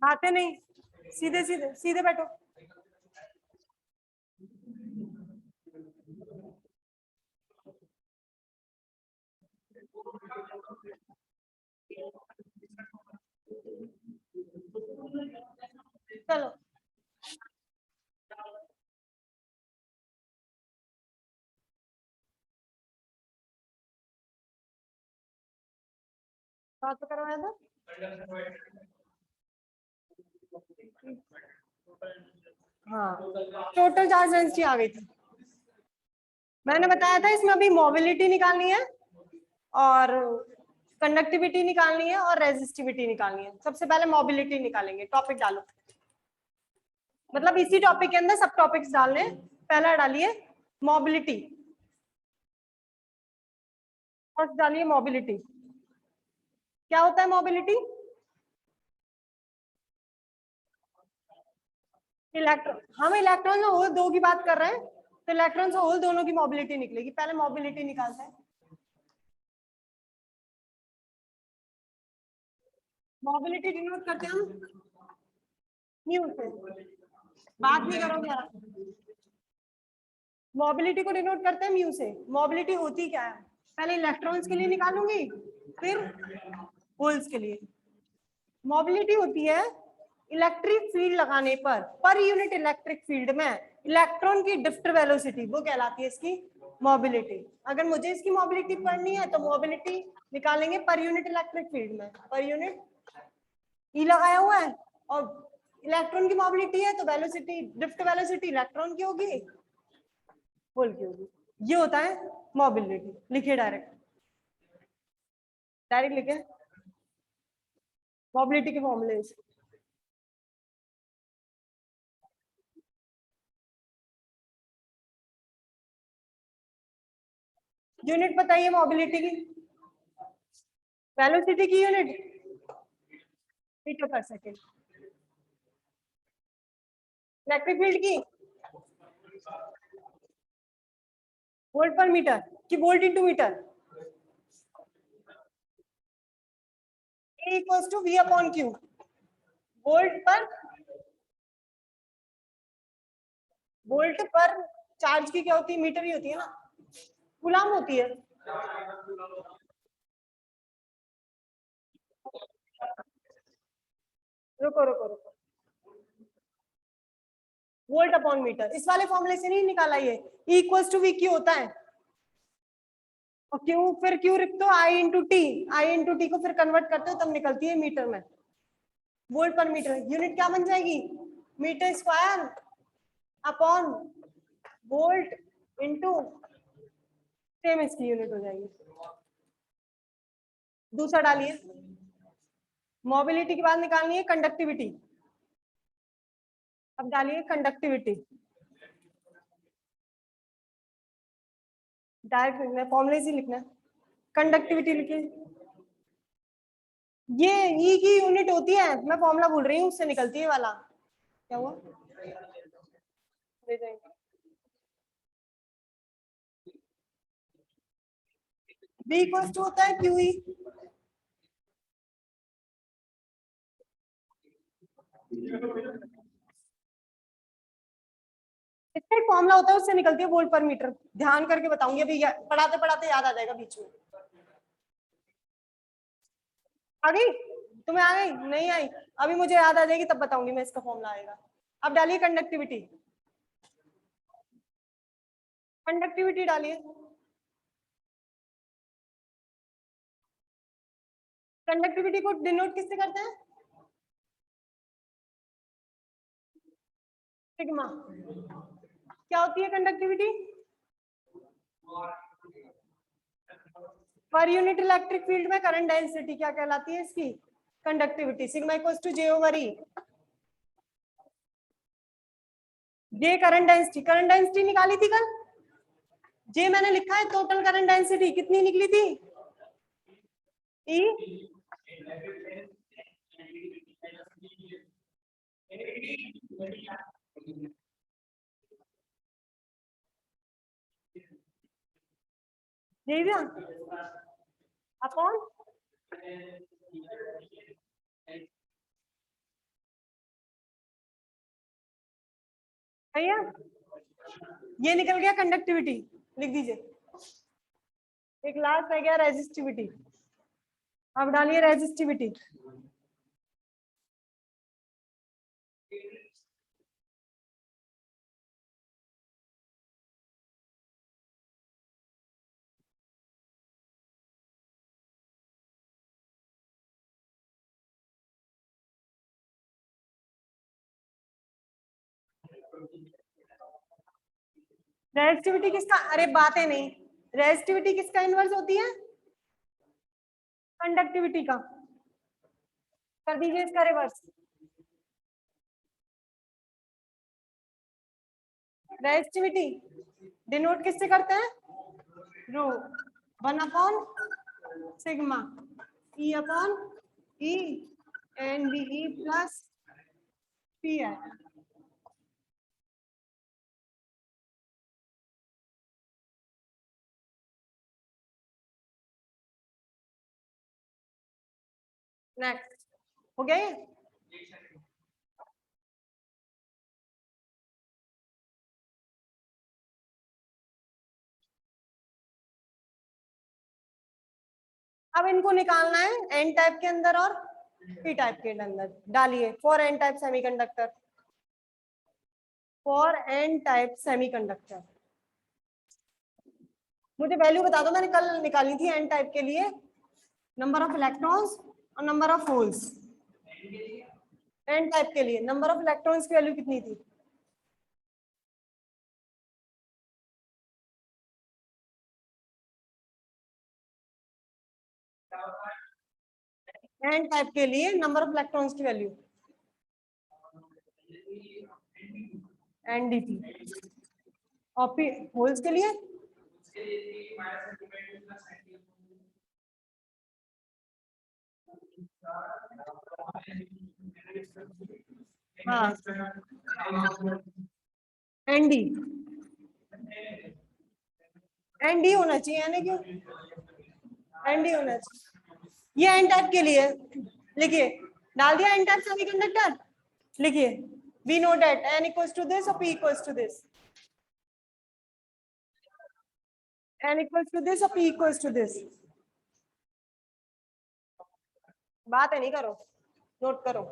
बातें नहीं, सीधे सीधे सीधे बैठो। चलो बात तो करवाया था। हाँ, टोटल चार्ज डेंसिटी आ गई थी। मैंने बताया था इसमें अभी मोबिलिटी निकालनी है और कंडक्टिविटी निकालनी है और रेजिस्टिविटी निकालनी है। सबसे पहले मोबिलिटी निकालेंगे। टॉपिक डालो, मतलब इसी टॉपिक के अंदर सब टॉपिक्स डालने। पहला डालिए मोबिलिटी, फर्स्ट डालिए मोबिलिटी। क्या होता है मोबिलिटी? इलेक्ट्रॉन, हम इलेक्ट्रॉन और होल दो की बात कर रहे हैं, तो इलेक्ट्रॉन और होल दोनों की मोबिलिटी निकलेगी। पहले मोबिलिटी निकालते हैं। मोबिलिटी डिनोट करते हैं हम म्यू से। बात नहीं करोगे यार। मोबिलिटी को डिनोट करते हैं म्यू से। मोबिलिटी होती क्या है? पहले इलेक्ट्रॉन्स के लिए निकालूंगी, फिर होल्स के लिए। मोबिलिटी होती है इलेक्ट्रिक फील्ड लगाने पर यूनिट इलेक्ट्रिक फील्ड में इलेक्ट्रॉन की ड्रिफ्ट वेलोसिटी, वो कहलाती है इसकी मोबिलिटी। अगर मुझे इसकी मोबिलिटी पढ़नी है तो मोबिलिटी निकालेंगे पर यूनिट इलेक्ट्रिक फील्ड में। पर यूनिट ई लगाया हुआ है और इलेक्ट्रॉन की मोबिलिटी है तो वेलोसिटी, ड्रिफ्ट वेलोसिटी इलेक्ट्रॉन की होगी, होल की होगी। ये होता है मोबिलिटी। लिखिए डायरेक्ट, डायरेक्ट लिखे मोबिलिटी के फॉर्मूले। यूनिट बताइए मोबिलिटी की, वेलोसिटी की unit metre per second, electric field की वोल्ट पर मीटर की volt into metre. A equals to V upon Q. Volt per, volt per charge की क्या होती है? मीटर ही होती है ना, कूलाम होती है। रुको रुको रुको, वोल्ट अपॉन मीटर इस वाले फॉर्मूले से नहीं निकाला ये। E equals to V Q होता है और क्यू, फिर क्यू लिख दो I into T. I into T को फिर कन्वर्ट करते हो तब निकलती है मीटर में। वोल्ट पर मीटर यूनिट क्या बन जाएगी? Metre square upon volt into, same इसकी यूनिट हो जाएगी। दूसरा डालिए, मोबिलिटी के बाद निकालनी है कंडक्टिविटी। अब डालिए कंडक्टिविटी, डायरेक्ट लिखना है, फॉर्मूले से लिखना है। कंडक्टिविटी लिखिए। ये ई की यूनिट होती है, मैं फॉर्मूला भूल रही हूँ, उससे निकलती है वाला। क्या हुआ? बी इक्वल्स टू होता है क्यू ई। इसका एक फॉर्मूला होता है, उससे निकलती है वोल्ट पर मीटर। ध्यान करके बताऊंगी, अभी पढ़ाते पढ़ाते याद आ जाएगा बीच में। आ गई? तुम्हें आ गई? नहीं आई? अभी मुझे याद आ जाएगी तब बताऊंगी मैं, इसका फॉर्मूला आएगा। अब डालिए कंडक्टिविटी। कंडक्टिविटी डालिए। कंडक्टिविटी को डिनोट किससे करते हैं? सिग्मा। क्या होती है conductivity? Per unit electric field में करंट डेंसिटी क्या कहलाती है इसकी? Conductivity. Sigma equals to J over E. J current density, current density निकाली थी कल। जे मैंने लिखा है टोटल करंट डेंसिटी कितनी निकली थी? ई अपॉन सही है, ये निकल गया कंडक्टिविटी, लिख दीजिए। एक लास्ट रह गया रेजिस्टिविटी। अब डालिए रेजिस्टिविटी। रेजिस्टिविटी किसका, अरे बातें नहीं, रेजिस्टिविटी किसका इनवर्स होती है? कंडक्टिविटी का। कर दीजिए इसका रिवर्स। रेजिस्टिविटी डिनोट किससे करते हैं? रो 1/सिग्मा e upon e n b e plus p है। नेक्स्ट हो गया ये? अब इनको निकालना है एन टाइप के अंदर और पी टाइप के अंदर। डालिए for N type semiconductor, for N type semiconductor. मुझे वैल्यू बता दो, मैंने कल निकाली थी एन टाइप के लिए, नंबर ऑफ इलेक्ट्रॉन्स और number of holes. N type के लिए नंबर ऑफ इलेक्ट्रॉन्स की वैल्यू कितनी थी? एन टाइप के लिए नंबर ऑफ इलेक्ट्रॉन्स की वैल्यू एनडीटी। और पी होल्स के लिए हाँ एनडी, एनडी होना चाहिए, यानी क्यों एनडी होना चाहिए। ये एन टाइप के लिए लिखिए, डाल दिया एन टाइप सेमीकंडक्टर। लिखिए we know that n equals to this और p equals to this, n equals to this और p इक्वल्स टू दिस। बात है नहीं करो, नोट करो।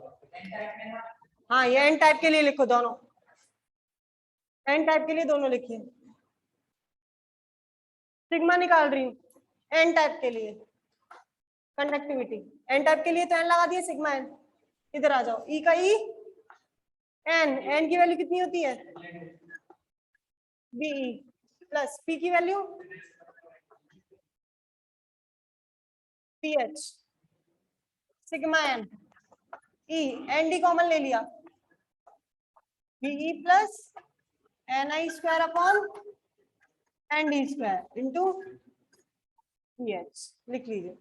हाँ ये एन टाइप के लिए लिखो दोनों, एन टाइप के लिए दोनों लिखिए। सिग्मा निकाल रही हूँ एन टाइप के लिए कंडक्टिविटी। एन टाइप के लिए तो एन लगा दिए, सिग्मा एन। इधर आ जाओ, ई का ई, एन, एन की वैल्यू कितनी होती है? बीई प्लस पी की value PH, sigma N E, N D common ले लिया, BE plus N I square upon N D square into PH. लिख लीजिए।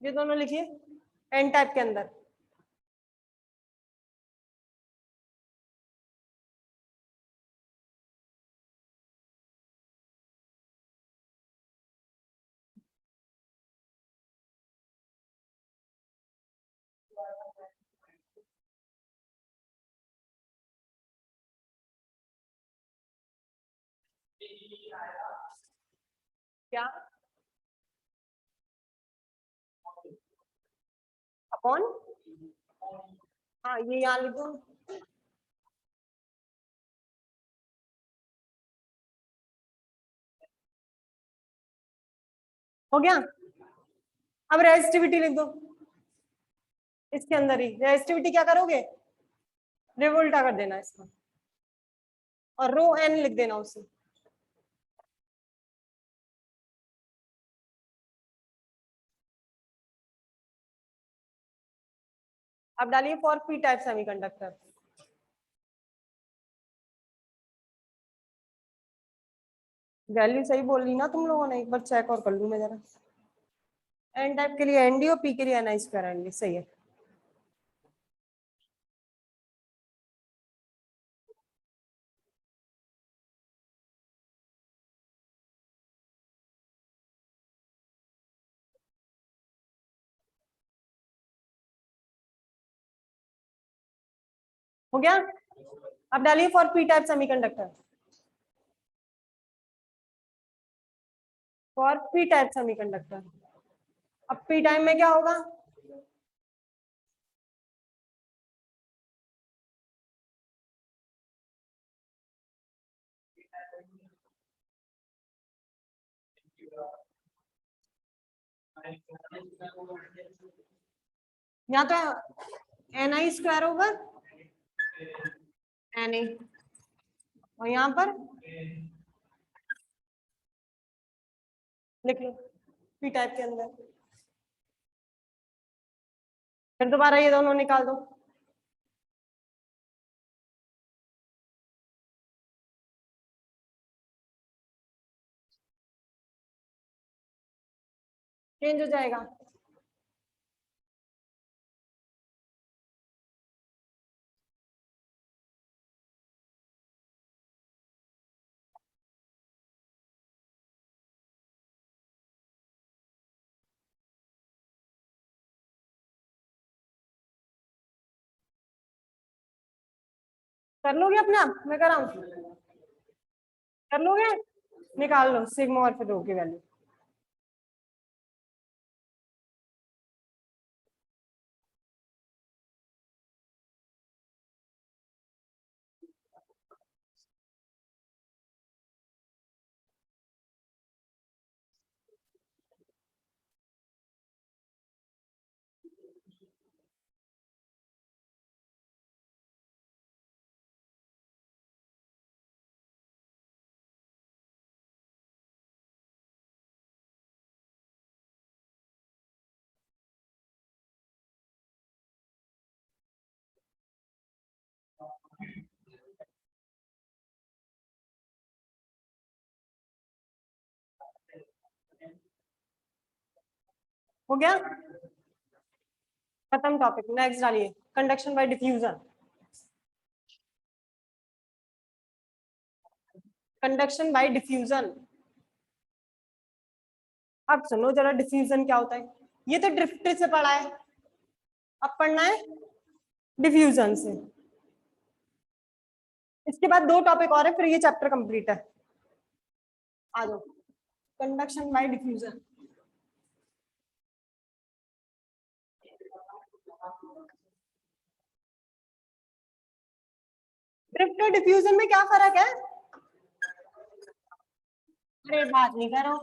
ये दोनों लिखिए एन टाइप के अंदर। क्या अपॉन, हाँ ये यहाँ लिख दो। हो गया। अब रेजिस्टिविटी लिख दो इसके अंदर ही। रेजिस्टिविटी क्या करोगे, रिवोल्टा कर देना इसका और रो एन लिख देना उसे। अब डालिए for P type semiconductor. Value सही बोल ली ना तुम लोगों ने, एक बार चेक और कर लूं मैं जरा। एन टाइप के लिए एनडी और पी के लिए एन आई स्क्वायर एनडी, सही है। हो गया। अब डालिए for P type semiconductor, for P type semiconductor. अब पी टाइप में क्या होगा, यहाँ तो N I square over N A, और यहाँ पर लिख लो पी टाइप के अंदर, फिर दोबारा ये दोनों निकाल दो। चेंज हो जाएगा। कर लोगे अपने आप, मैं कर रहा हूँ, कर लोगे, निकाल लो सिग्मा और फिर रो की वैल्यू। हो गया, खत्म टॉपिक। नेक्स्ट डालिए conduction bye diffusion. Conduction bye diffusion. अब सुनो जरा डिफ्यूजन क्या होता है, ये तो ड्रिफ्ट से पढ़ा है, अब पढ़ना है डिफ्यूजन से। इसके बाद दो टॉपिक और है, फिर ये चैप्टर कंप्लीट है। आ जाओ, कंडक्शन बाय डिफ्यूजन। ड्रिफ्ट और डिफ्यूजन में क्या फर्क है, अरे बात नहीं करो।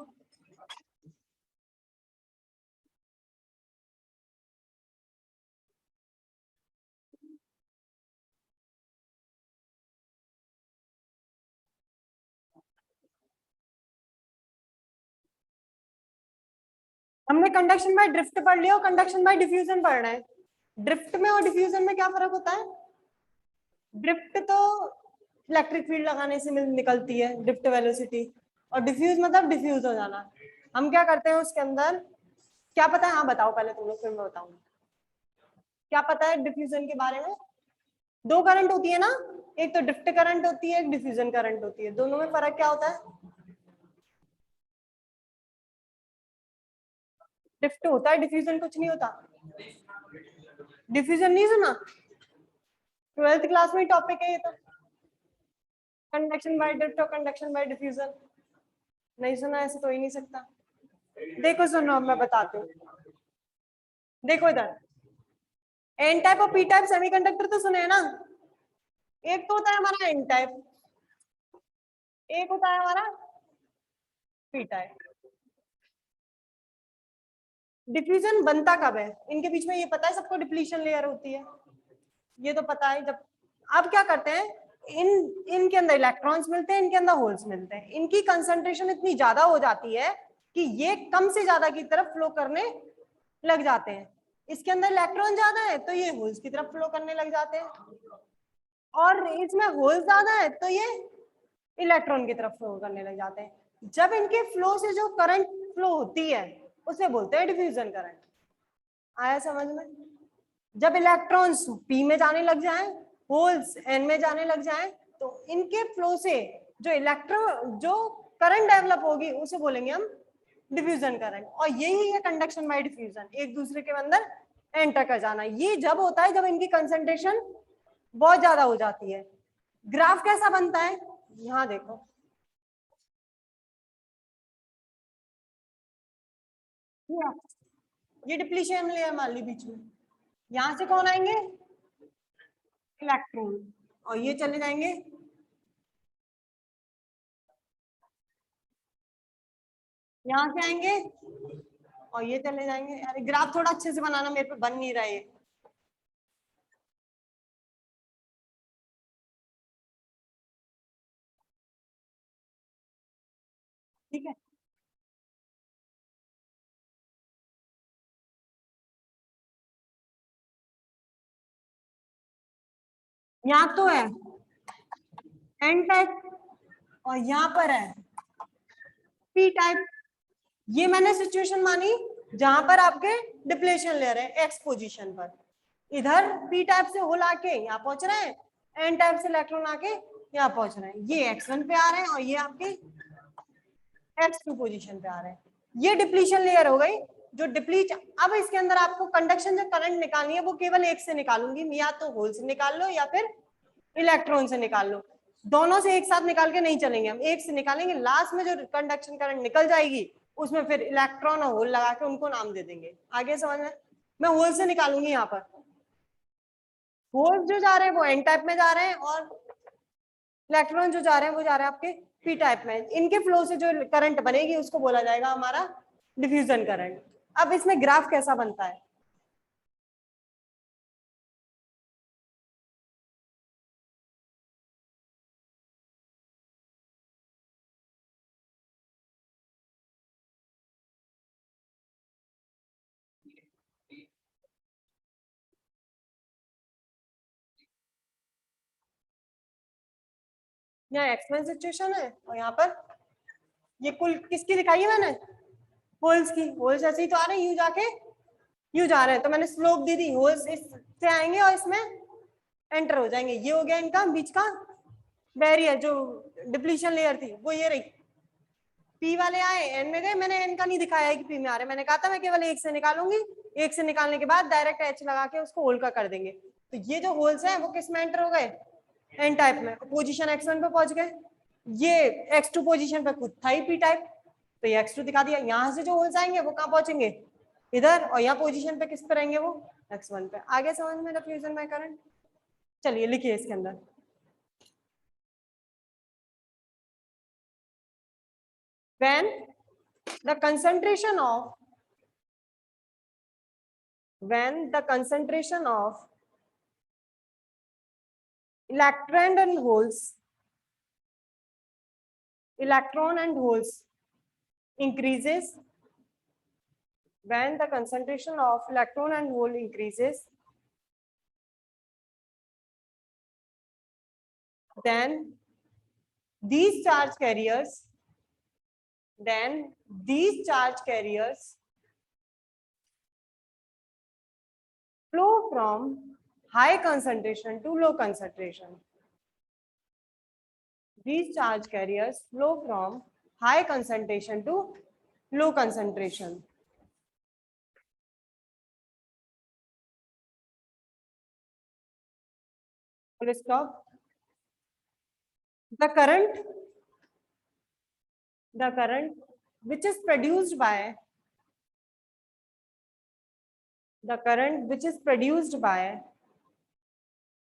हमने कंडक्शन बाय ड्रिफ्ट पढ़ लिया और कंडक्शन बाय डिफ्यूजन पढ़ रहे हैं। ड्रिफ्ट में और डिफ्यूजन में क्या फर्क होता है, ड्रिफ्ट तो इलेक्ट्रिक फील्ड लगाने से निकलती है ड्रिफ्ट वेलोसिटी, और डिफ्यूज मतलब डिफ्यूज हो जाना। हम क्या करते हैं उसके अंदर, क्या पता है, हाँ बताओ पहले तुम लोग फिर मैं बताऊंगी। क्या पता है डिफ्यूजन के बारे में, दो करंट होती है ना, एक तो ड्रिफ्ट करंट होती है, एक डिफ्यूजन करंट होती है, दोनों में फर्क क्या होता है, ड्रिफ्ट होता है डिफ्यूजन कुछ नहीं होता। डिफ्यूजन नहीं सुना, 12th क्लास में टॉपिक है ये तो, कंडक्शन बाय ड्रिफ्ट और कंडक्शन बाय डिफ्यूजन। नहीं सुना ऐसे तो ही नहीं सकता। देखो सुनो मैं बताती हूँ, देखो इधर एन टाइप और पी टाइप सेमीकंडक्टर तो सुने हैं ना, एक तो होता है हमारा एन टाइप, एक होता है हमारा पी टाइप। डिफ्यूजन बनता कब है, इनके बीच में ये पता है सबको, डिप्लीशन लेयर होती है, ये तो पता है। जब अब क्या करते हैं, इनके अंदर इलेक्ट्रॉन्स मिलते हैं, इनके अंदर होल्स मिलते हैं, इनकी कंसंट्रेशन इतनी ज्यादा हो जाती है कि ये कम से ज्यादा की तरफ फ्लो करने लग जाते हैं। इसके अंदर इलेक्ट्रॉन ज्यादा है तो ये होल्स की तरफ फ्लो करने लग जाते हैं, और इसमें होल्स ज्यादा है तो ये इलेक्ट्रॉन की तरफ फ्लो करने लग जाते हैं। जब इनके फ्लो से जो करंट फ्लो होती है उसे बोलते हैं डिफ्यूजन करंट। आया समझ में, जब इलेक्ट्रॉन्स पी में जाने लग जाएं, होल्स एन में जाने लग जाएं, तो इनके फ्लो से जो इलेक्ट्रॉन जो करंट डेवलप होगी उसे बोलेंगे हम डिफ्यूजन करंट। और यही है कंडक्शन बाय डिफ्यूजन, एक दूसरे के अंदर एंटर कर जाना। ये जब होता है जब इनकी कंसंट्रेशन बहुत ज्यादा हो जाती है। ग्राफ कैसा बनता है, यहाँ देखो, ये डिप्लीशन लेयर मान ली बीच में, यहां से कौन आएंगे, इलेक्ट्रॉन, और ये चले जाएंगे, यहाँ से आएंगे और ये चले जाएंगे। अरे ग्राफ थोड़ा अच्छे से बनाना, मेरे पे बन नहीं रहा है। ठीक है, यहाँ तो है एन टाइप और यहाँ पर है पी टाइप। ये मैंने सिचुएशन मानी जहां पर आपके डिप्लेशन लेयर है एक्स पोजीशन पर, इधर पी टाइप से होल आके यहाँ पहुंच रहे हैं, एन टाइप से इलेक्ट्रॉन आके यहाँ पहुंच रहे हैं, ये x1 पे आ रहे हैं और ये आपके x2 पोजीशन पे आ रहे हैं। ये डिप्लीशन लेयर हो गई जो डिप्लीट। अब इसके अंदर आपको कंडक्शन जो करंट निकालनी है वो केवल एक से निकालूंगी, या तो होल से निकाल लो या फिर इलेक्ट्रॉन से निकाल लो, दोनों से एक साथ निकाल के नहीं चलेंगे, हम एक से निकालेंगे, लास्ट में जो कंडक्शन करंट निकल जाएगी उसमें फिर इलेक्ट्रॉन और होल लगा के उनको नाम दे देंगे। आगे समझ में, मैं होल से निकालूंगी, यहाँ पर होल जो जा रहे हैं वो एन टाइप में जा रहे हैं और इलेक्ट्रॉन जो जा रहे हैं वो जा रहे हैं आपके पी टाइप में। इनके फ्लो से जो करंट बनेगी उसको बोला जाएगा हमारा डिफ्यूजन करंट। अब इसमें ग्राफ कैसा बनता है, यहाँ एक्सपेंस सिचुएशन है और यहाँ पर ये कुल किसकी दिखाई है मैंने, होल्स की। होल्स ऐसे ही तो आ रहे हैं, यू जाके यू जा रहे हैं, तो मैंने स्लोप दी थी, होल्स इससे आएंगे और इसमें एंटर हो जाएंगे। ये हो गया इनका बीच का बैरियर, जो डिप्लीशन लेयर थी वो ये रही। पी वाले आए एन में गए, मैंने एन का नहीं दिखाया है कि पी में आ रहे, मैंने कहा था मैं केवल एक से निकालूंगी, एक से निकालने के बाद डायरेक्ट एच लगा के उसको होल का कर देंगे। तो ये जो होल्स हैं वो किस में एंटर हो गए, एन टाइप में, पोजीशन x1 पे पहुंच गए। ये x2 पोजीशन पे खुद था ही पी टाइप, तो ये x2 दिखा दिया। यहाँ से जो होल्स आएंगे वो कहाँ पहुंचेंगे, इधर, और यहाँ पोजीशन पे किस पे रहेंगे, वो x1 पे। आगे समझ में डिफ्यूजन में करंट, चलिए लिखिए इसके अंदर, when the concentration of when the concentration of electron and holes increases, when the concentration of electron and hole increases, then these charge carriers flow from high concentration to low concentration. These charge carriers flow from high concentration to low concentration. Full stop. The current which is produced by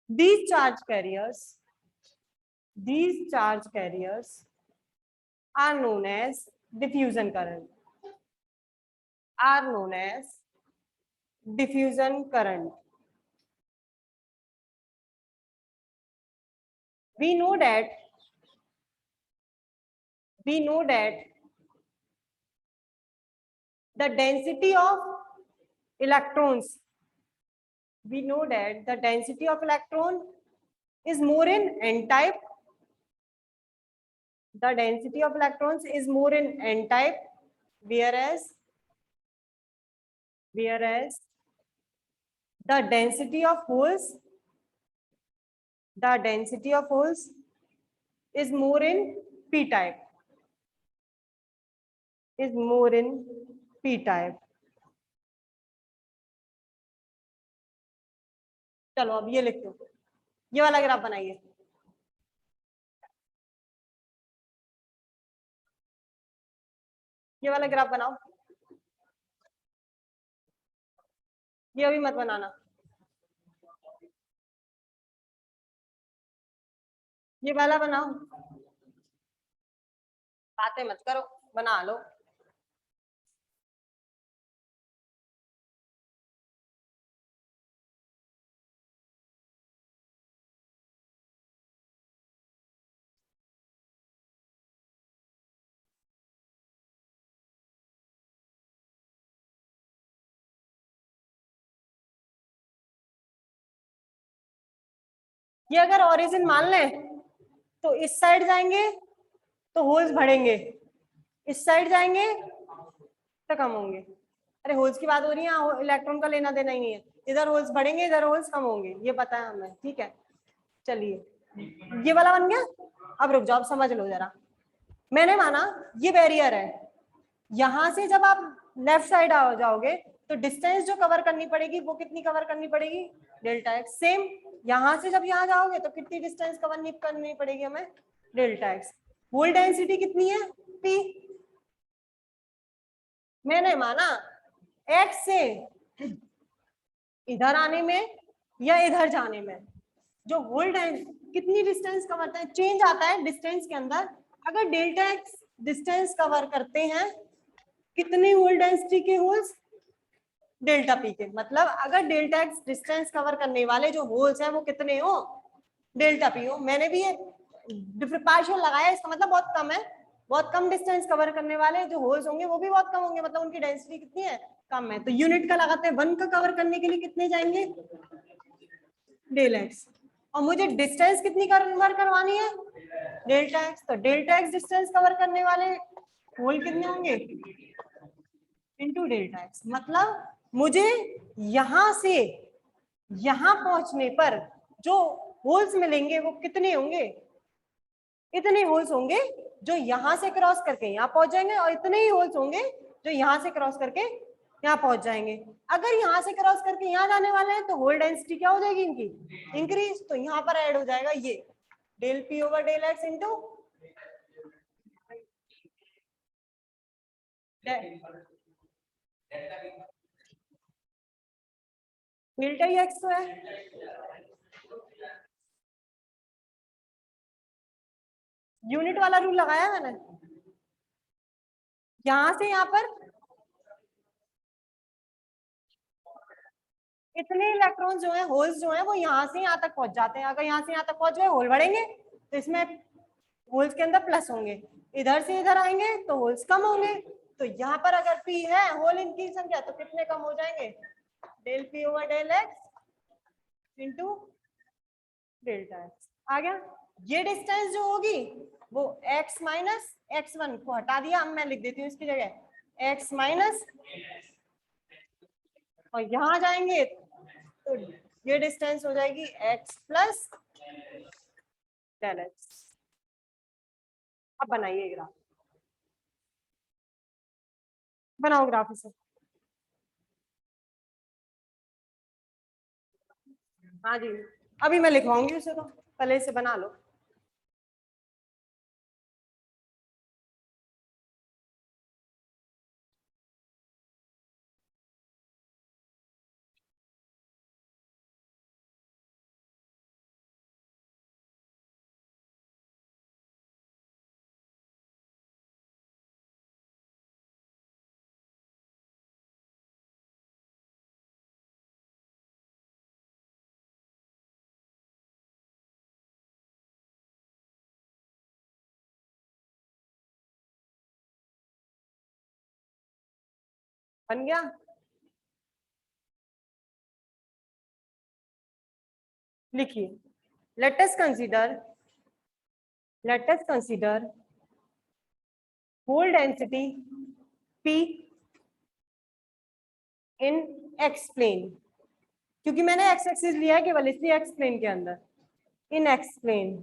these charge carriers are known as diffusion current, are known as diffusion current. We know that the density of electrons, is more in n type. The density of electrons is more in n type, whereas the density of holes is more in p type, चलो अब ये लिख दो, ये वाला graph बनाइए। ये वाला ग्राफ बनाओ, ये अभी मत बनाना, ये वाला बनाओ, बातें मत करो, बना लो। ये अगर ओरिजिन मान लें तो इस साइड जाएंगे तो होल्स बढ़ेंगे, इस साइड जाएंगे तो कम होंगे। अरे होल्स की बात हो रही है, इलेक्ट्रॉन का लेना देना ही नहीं है। इधर होल्स बढ़ेंगे, इधर होल्स कम होंगे, ये पता है हमें, ठीक है। चलिए ये वाला बन गया। अब रुक जाओ, समझ लो जरा। मैंने माना ये बैरियर है, यहां से जब आप लेफ्ट साइड आ जाओगे तो डिस्टेंस जो कवर करनी पड़ेगी वो कितनी कवर करनी पड़ेगी, डेल्टा एक्स। सेम यहां से जब यहाँ जाओगे तो कितनी डिस्टेंस कवर नहीं करनी पड़ेगी हमें, डेल्टा एक्स। होल डेंसिटी कितनी है, पी। मैंने माना एक्स से इधर आने में या इधर जाने में जो होल कितनी डिस्टेंस कवर करता है, चेंज आता है डिस्टेंस के अंदर। अगर डेल्टा एक्स डिस्टेंस कवर करते हैं, कितने होल डेंसिटी के होल्स, डेल्टा पी के। मतलब अगर डेल्टा एक्स डिस्टेंस कवर करने वाले जो होल्स हैं वो कितने हो, डेल्टा पी हो। मैंने भी ये पार्शियल लगाया, इसका मतलब बहुत कम है। बहुत कम डिस्टेंस कवर करने वाले जो होल्स होंगे वो भी बहुत कम होंगे, मतलब उनकी डेंसिटी कितनी है, कम है। तो यूनिट का लगाते हैं, 1 का कवर करने के लिए कितने जाएंगे, डेल एक्स। और मुझे डिस्टेंस कितनी कवर करवानी है, डेल्टा एक्स। तो डेल्टा एक्स डिस्टेंस कवर करने वाले होल कितने होंगे, इंटू डेल्टा एक्स। मतलब मुझे यहां से यहां पहुंचने पर जो होल्स मिलेंगे वो कितने होंगे, इतने होल्स होंगे जो यहां से क्रॉस करके यहां पहुंच जाएंगे, और इतने ही होल्स होंगे जो यहां से क्रॉस करके यहाँ पहुंच जाएंगे। अगर यहाँ से क्रॉस करके यहाँ जाने वाले हैं तो होल डेंसिटी क्या हो जाएगी इनकी, इंक्रीज। तो यहाँ पर ऐड हो जाएगा ये del P over del x into delta ही एक्स तो है। यूनिट वाला रूल लगाया मैंने, यहां से यहाँ पर इतने इलेक्ट्रॉन जो है, होल्स जो है वो यहाँ से यहाँ तक पहुंच जाते हैं। अगर यहाँ से यहाँ तक पहुंच गए, होल बढ़ेंगे तो इसमें होल्स के अंदर प्लस होंगे, इधर से इधर आएंगे तो होल्स कम होंगे। तो यहाँ पर अगर पी है होल इनकी संख्या तो कितने कम हो जाएंगे, del P over del x into delta x. आ गया। ये डिस्टेंस जो होगी वो x माइनस x1 को हटा दिया, अब मैं लिख देती हूँ इसकी जगह x माइनस, और यहां जाएंगे तो ये डिस्टेंस हो जाएगी x प्लस डेल एक्स। अब बनाइए ग्राफ, बनाओ ग्राफ इसे। हाँ जी, अभी मैं लिखवाऊंगी उसे, तो पहले इसे बना लो। बन गया। लिखिए, let us consider whole density P in x plane, क्योंकि मैंने x एक्सिस लिया है केवल, इसलिए x प्लेन के अंदर, in x plane,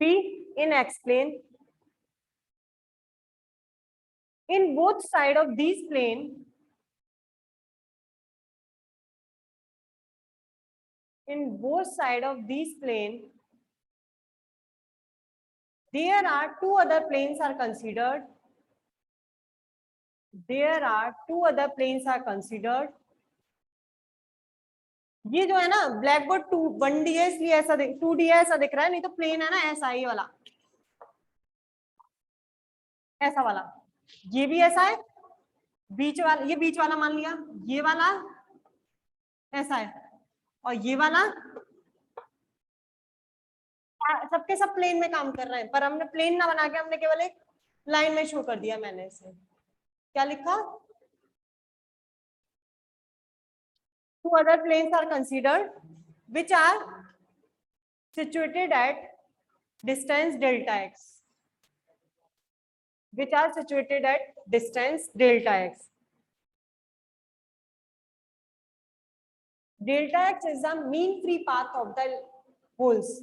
P in x plane in both side of these plane in both sides of these plane, there are two other planes are considered. There are two other planes are considered. ये जो है ना black board 1D है इसलिए ऐसा 2D है ऐसा दिख रहा है, नहीं तो प्लेन है ना ऐसा ही वाला, ऐसा वाला, ये भी ऐसा है, बीच वाला, ये बीच वाला मान लिया, ये वाला ऐसा है और ये वाला, सबके सब प्लेन में काम कर रहे हैं, पर हमने प्लेन ना बना के हमने केवल एक लाइन में शो कर दिया। मैंने इसे क्या लिखा? Two other planes are considered which are situated at distance delta x, which are situated at distance delta x. Delta x is the mean free path of the holes.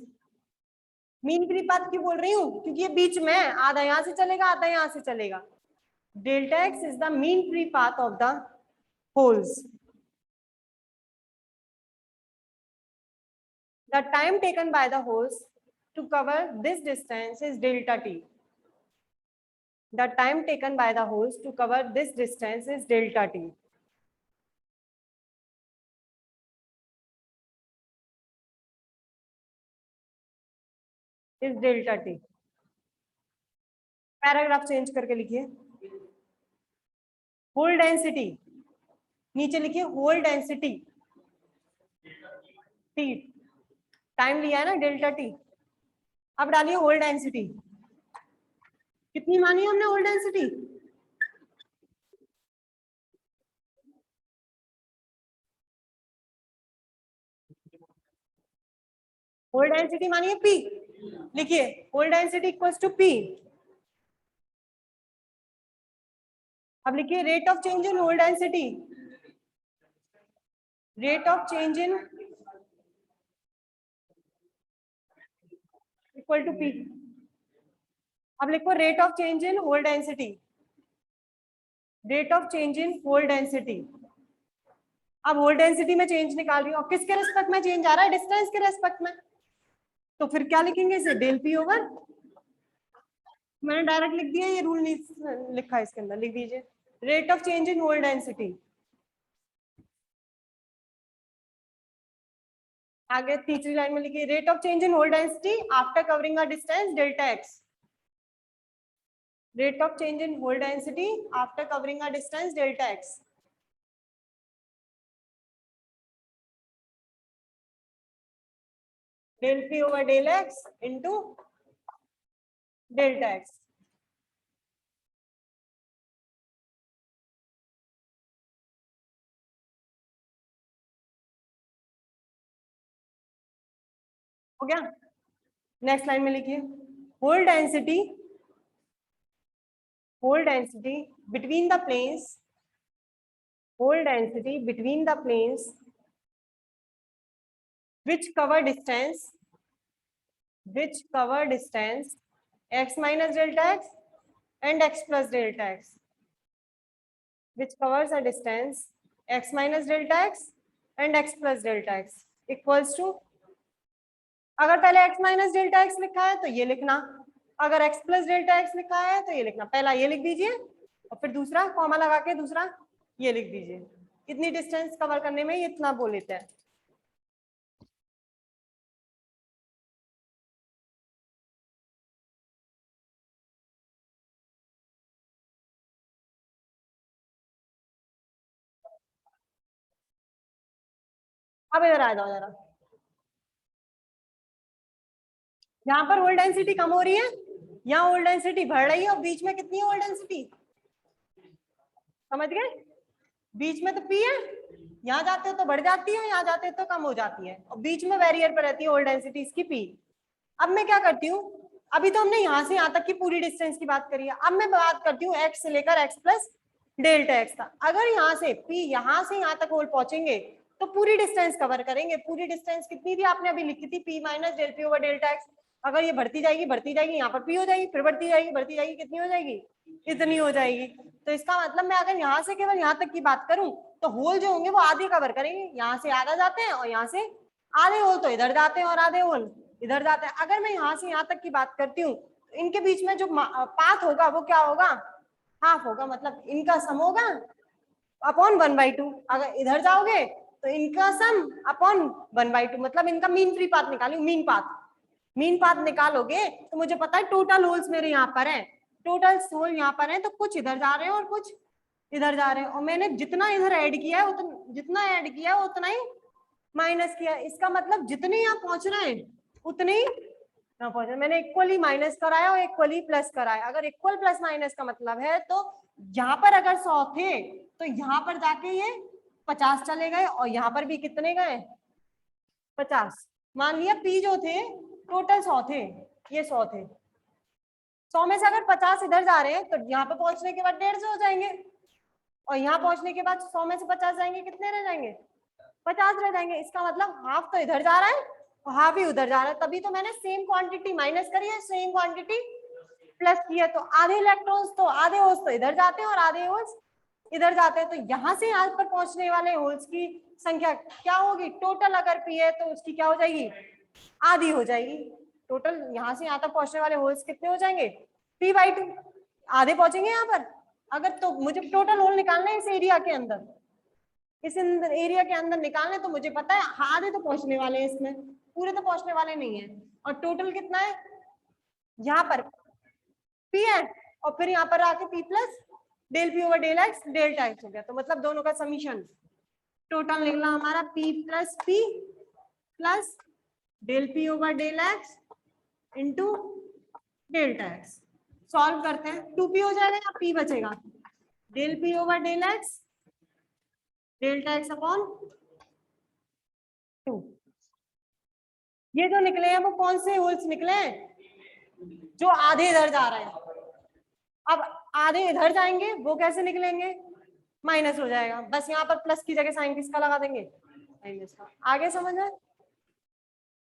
Mean free path क्यों बोल रही हूँ? क्योंकि ये बीच में है, आधा यहाँ से चलेगा आधा यहाँ से चलेगा। Delta x is the mean free path of the holes. The time taken by the holes to cover this distance is delta t. The time taken by the holes to cover this distance is delta t. Is delta t. Paragraph change करके लिखिए, hole density, नीचे लिखिए hole density T, time लिया है ना delta T, अब डालिए whole density, कितनी मानी हमने होल डेंसिटी? होल डेंसिटी मानिए पी, लिखिए hole density equals to P. अब लिखिए rate of change in hole density, rate of change in equal to P. अब लिखो rate of change in hole density, rate of change in hole density. अब hole density में change निकाल रही हूँ, किसके रेस्पेक्ट में चेंज आ रहा है? डिस्टेंस के रेस्पेक्ट में, तो फिर क्या लिखेंगे इसे? डेल पी ओवर, मैंने डायरेक्ट लिख दिया, ये रूल नहीं लिखा है इसके अंदर, लिख दीजिए rate of change in hole density. आगे तीसरी लाइन में लिखिए rate of change in hole density after covering a distance delta x, rate of change in hole density after covering a distance delta x. Del P over del x into delta x. हो गया? Next line में लिखिए hole density, hole density between the planes, hole density between the planes which cover distance, which cover distance x minus delta x and x plus delta x, which covers a distance x minus delta x and x plus delta x equals to, अगर पहले x minus delta x लिखा है तो ये लिखना, अगर x plus delta x लिखा है तो ये लिखना। पहला ये लिख दीजिए और फिर दूसरा कॉमा लगा के दूसरा ये लिख दीजिए। इतनी डिस्टेंस कवर करने में ये इतना बोल लेते हैं। अब इधर आ जाओ जरा, यहाँ पर होल डेंसिटी कम हो रही है, यहाँ होल डेंसिटी बढ़ रही है और बीच में कितनी होल डेंसिटी समझ गए? बीच में तो पी है, यहाँ जाते हो तो बढ़ जाती है, यहाँ जाते हो तो कम हो जाती है, और बीच में बैरियर पर रहती है होल डेंसिटी इसकी पी। अब मैं क्या करती हूँ, अभी तो हमने यहाँ से यहाँ तक की पूरी डिस्टेंस की बात करी है, अब मैं बात करती हूँ एक्स से लेकर एक्स प्लस डेल्टा एक्स तक। अगर यहाँ से पी यहाँ से यहाँ तक होल पहुंचेंगे तो पूरी डिस्टेंस कवर करेंगे। पूरी डिस्टेंस कितनी थी आपने अभी लिखी थी? P minus del P over delta x. अगर ये बढ़ती जाएगी यहाँ पर पी हो जाएगी, फिर बढ़ती जाएगी, कितनी हो जाएगी? इतनी हो जाएगी। तो इसका मतलब मैं अगर यहाँ से केवल यहाँ तक की बात करूं तो होल जो होंगे वो आधे कवर करेंगे, यहाँ से आधा जाते हैं और यहाँ से आधे होल तो इधर जाते हैं और आधे होल इधर जाते हैं। अगर मैं यहाँ से यहाँ तक की बात करती हूँ तो इनके बीच में जो पाथ होगा वो क्या होगा, हाफ होगा, मतलब इनका सम होगा अपॉन 1/2। अगर इधर जाओगे तो इनका सम अपॉन 1/2, मतलब इनका मीन फ्री पाथ निकालू, मीन पाथ निकालोगे तो मुझे पता है टोटल होल्स मेरे यहाँ पर है, टोटल होल यहाँ पर है, तो कुछ इधर जा रहे हैं और कुछ इधर जा रहे हैं, और मैंने जितना इधर ऐड किया है जितना ऐड किया है उतना ही माइनस किया। इसका मतलब जितने यहाँ पहुंच रहे हैं उतने ही यहाँ पहुंच रहे। मैंने इक्वली माइनस कराया और इक्वली प्लस कराया। अगर इक्वल प्लस माइनस का मतलब है तो यहाँ पर अगर 100 थे तो यहाँ पर जाके ये 50 चले गए, और यहाँ पर भी कितने गए, 50। मान लिया पी जो थे टोटल 100 थे, ये 100 थे, 100 में से अगर 50 इधर जा रहे हैं तो यहाँ पे पहुंचने के बाद 150 हो जाएंगे, और यहाँ पहुंचने के बाद 100 में से 50 जाएंगे, कितने रह जाएंगे, 50 रह जाएंगे। इसका मतलब हाफ तो इधर जा रहा है और हाफ ही उधर जा रहा है, तभी तो मैंने सेम क्वांटिटी माइनस करी है, सेम क्वांटिटी प्लस की है। तो आधे इलेक्ट्रॉन्स तो आधे होल्स तो इधर जाते हैं और आधे होल्स इधर जाते हैं, तो यहाँ से यहाँ पर पहुंचने वाले होल्स की संख्या क्या होगी, टोटल अगर पी है तो उसकी क्या हो जाएगी, आधी हो जाएगी। टोटल यहाँ से यहाँ तक पहुंचने वाले होल्स कितने हो जाएंगे, p/2, आधे पहुंचेंगे यहाँ पर। अगर तो मुझे टोटल होल निकालना है इस एरिया के अंदर, इस एरिया के अंदर निकालना है, तो मुझे पता है आधे तो पहुंचने वाले हैं इसमें, पूरे तो पहुंचने वाले नहीं है। और टोटल कितना है, यहाँ पर p है और फिर यहाँ पर आके p plus del p over del x delta x हो गया। तो मतलब दोनों का समीशन टोटल निकला हमारा p plus p plus del p over del x into delta x। Solve करते हैं, 2p हो जाएगा या p बचेगा, del p over del x delta x upon 2। ये जो निकले हैं वो कौन से होल्स निकले हैं, जो आधे इधर जा रहे हैं। अब आधे इधर जाएंगे वो कैसे निकलेंगे, माइनस हो जाएगा, बस यहाँ पर प्लस की जगह साइन किसका लगा देंगे, माइनस का। आगे समझ में,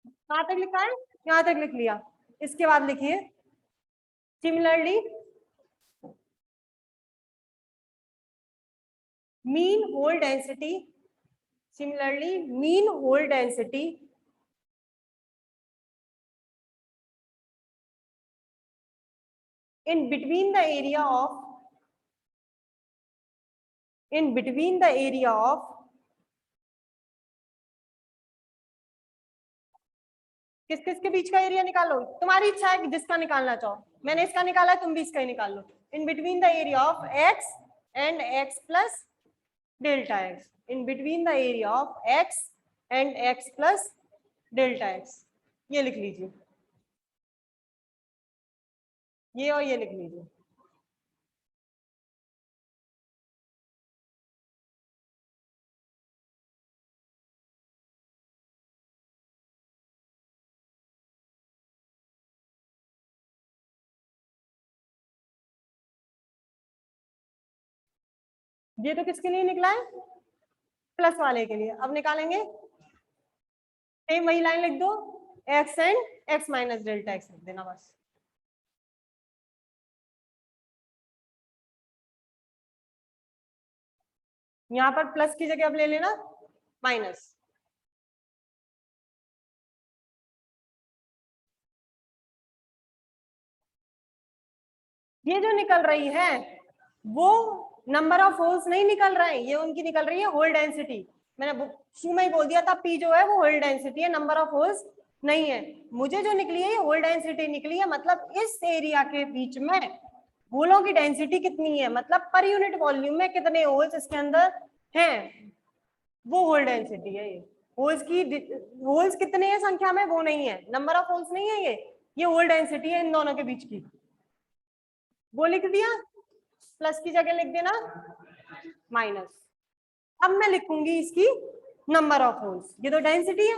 कहाँ तक लिखा है, यहाँ तक लिख लिया। इसके बाद लिखिए similarly mean hole density, similarly mean hole density in between the area of किस किस के बीच का एरिया निकालो, तुम्हारी इच्छा है कि जिसका निकालना चाहो, मैंने इसका निकाला, तुम भी इसका ही निकाल लो। In between the area of x and x plus delta x, in between the area of x and x plus delta x, ये लिख लीजिए, ये और ये लिख लीजिए। ये तो किसके लिए निकला है, प्लस वाले के लिए। अब निकालेंगे, सेम वही लाइन लिख दो, x and x minus delta x लिख देना बस। यहाँ पर प्लस की जगह अब ले लेना माइनस। ये जो निकल रही है वो नंबर ऑफ होल्स नहीं निकल रहे हैं, ये उनकी निकल रही है होल डेंसिटी। मैंने शुरू में ही बोल दिया था पी जो है वो होल डेंसिटी है, नंबर ऑफ होल्स नहीं है। मुझे जो निकली है ये होल डेंसिटी निकली है, मतलब इस एरिया के बीच में होलों की डेंसिटी कितनी है, मतलब पर यूनिट वॉल्यूम में कितने होल्स इसके अंदर हैं, वो होल डेंसिटी है। ये होल्स कितने हैं संख्या में वो नहीं है, नंबर ऑफ होल्स नहीं है, ये होल डेंसिटी है इन दोनों के बीच की। वो लिख दिया, प्लस की जगह लिख देना माइनस। अब मैं लिखूंगी इसकी नंबर ऑफ होल्स, ये तो डेंसिटी है।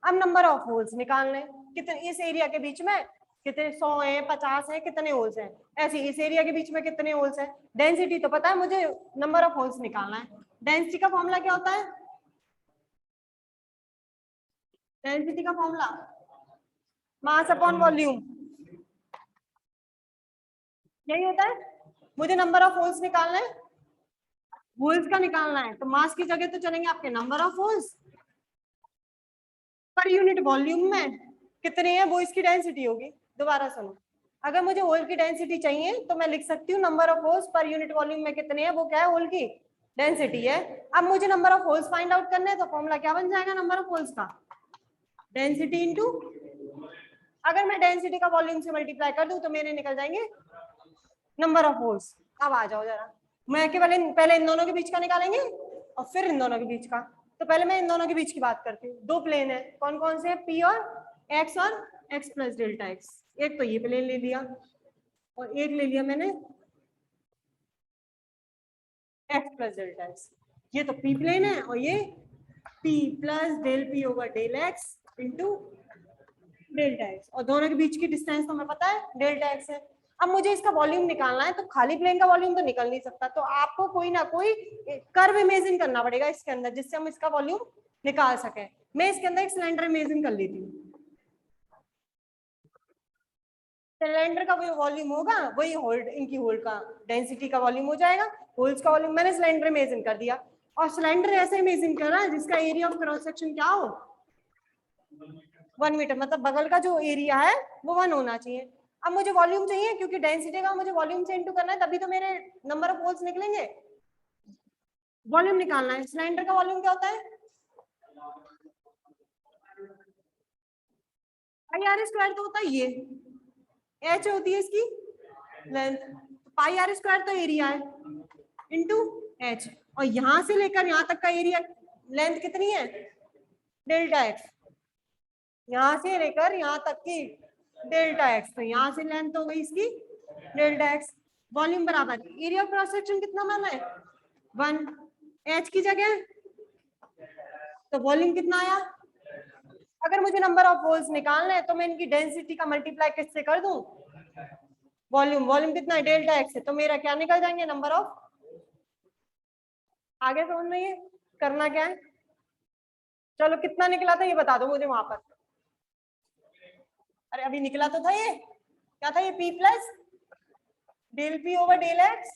अब नंबर ऑफ होल्स निकालने, कितने इस एरिया के बीच में कितने, 100 है, 50 है, कितने होल्स हैं, ऐसे इस एरिया के बीच में कितने होल्स हैं। डेंसिटी तो पता है मुझे, नंबर ऑफ होल्स निकालना है। डेंसिटी का फॉर्मूला क्या होता है, डेंसिटी का फॉर्मूला मास अपॉन वॉल्यूम, यही होता है। मुझे नंबर ऑफ होल्स निकालना है, होल्स का निकालना है, तो मास की जगह तो चलेंगे आपके number of holes per unit volume में कितने हैं वो इसकी डेंसिटी होगी। दोबारा सुनो, अगर मुझे होल की डेंसिटी चाहिए तो मैं लिख सकती हूँ number of holes per unit volume में कितने हैं, वो क्या है, होल की डेंसिटी है। अब मुझे number of holes find out करने हैं तो फॉर्मूला क्या बन जाएगा नंबर ऑफ होल्स का, डेंसिटी इंटू, अगर मैं डेंसिटी का वॉल्यूम से मल्टीप्लाई कर दूं तो मेरे निकल जाएंगे नंबर ऑफ होल्स। अब आ जाओ जरा, मैं केवल पहले इन दोनों के बीच का निकालेंगे और फिर इन दोनों के बीच का। तो पहले मैं इन दोनों के बीच की बात करती हूँ। दो प्लेन है, कौन कौन से, पी और एक्स प्लस डेल्टा एक्स। एक तो ये प्लेन ले लिया और एक ले लिया मैंने एक्स प्लस डेल्टा एक्स। ये तो पी प्लेन है और ये P plus del P over del x into delta X, और दोनों के बीच की डिस्टेंस तो हमें पता है डेल्टा एक्स है। अब मुझे इसका वॉल्यूम निकालना है तो खाली प्लेन का वॉल्यूम तो निकल नहीं सकता, तो आपको कोई ना कोई कर्व इमेजिन करना पड़ेगा इसके अंदर जिससे हम इसका वॉल्यूम निकाल सके। मैं इसके अंदर एक सिलेंडर इमेजिन कर लेती हूँ। सिलेंडर का वही वॉल्यूम होगा, वही होल्ड, इनकी होल्ड का डेंसिटी का वॉल्यूम हो जाएगा। होल्स का वॉल्यूम मैंने सिलेंडर इमेजिन कर दिया, और सिलेंडर ऐसे इमेजिन कर रहा है जिसका एरिया ऑफ क्रॉस सेक्शन क्या हो, 1 मीटर, मतलब बगल का जो एरिया है वो 1 होना चाहिए। अब मुझे वॉल्यूम चाहिए क्योंकि डेंसिटी का मुझे वॉल्यूम से इनटू करना है, तभी तो मेरे नंबर ऑफ होल्स निकलेंगे। वॉल्यूम निकालना है, सिलेंडर का वॉल्यूम क्या होता है, पाई आर स्क्वायर तो होता है, ये एच होती है इसकी लेंथ, पाई आर स्क्वायर तो एरिया है इंटू एच, और यहां से लेकर यहां तक का एरिया लेंथ कितनी है, डेल्टा एक्स, यहां से लेकर यहां तक की डेल्टा एक्स, तो यहां से लेंथ हो गई इसकी डेल्टा एक्स। वॉल्यूम बराबर एरिया ऑफ क्रॉस सेक्शन कितना माना है, 1, एच की जगह तो वॉल्यूम कितना आया। अगर मुझे नंबर ऑफ होल्स निकालना है तो मैं इनकी डेंसिटी का मल्टीप्लाई किससे कर दूं, वॉल्यूम, वॉल्यूम कितना है डेल्टा एक्स है, तो मेरा क्या निकल जाएंगे नंबर ऑफ। आगे समझ में ये करना क्या है, चलो कितना निकला था ये बता दो मुझे वहां पर। अरे अभी निकला तो था, ये क्या था, ये P plus del P over del X,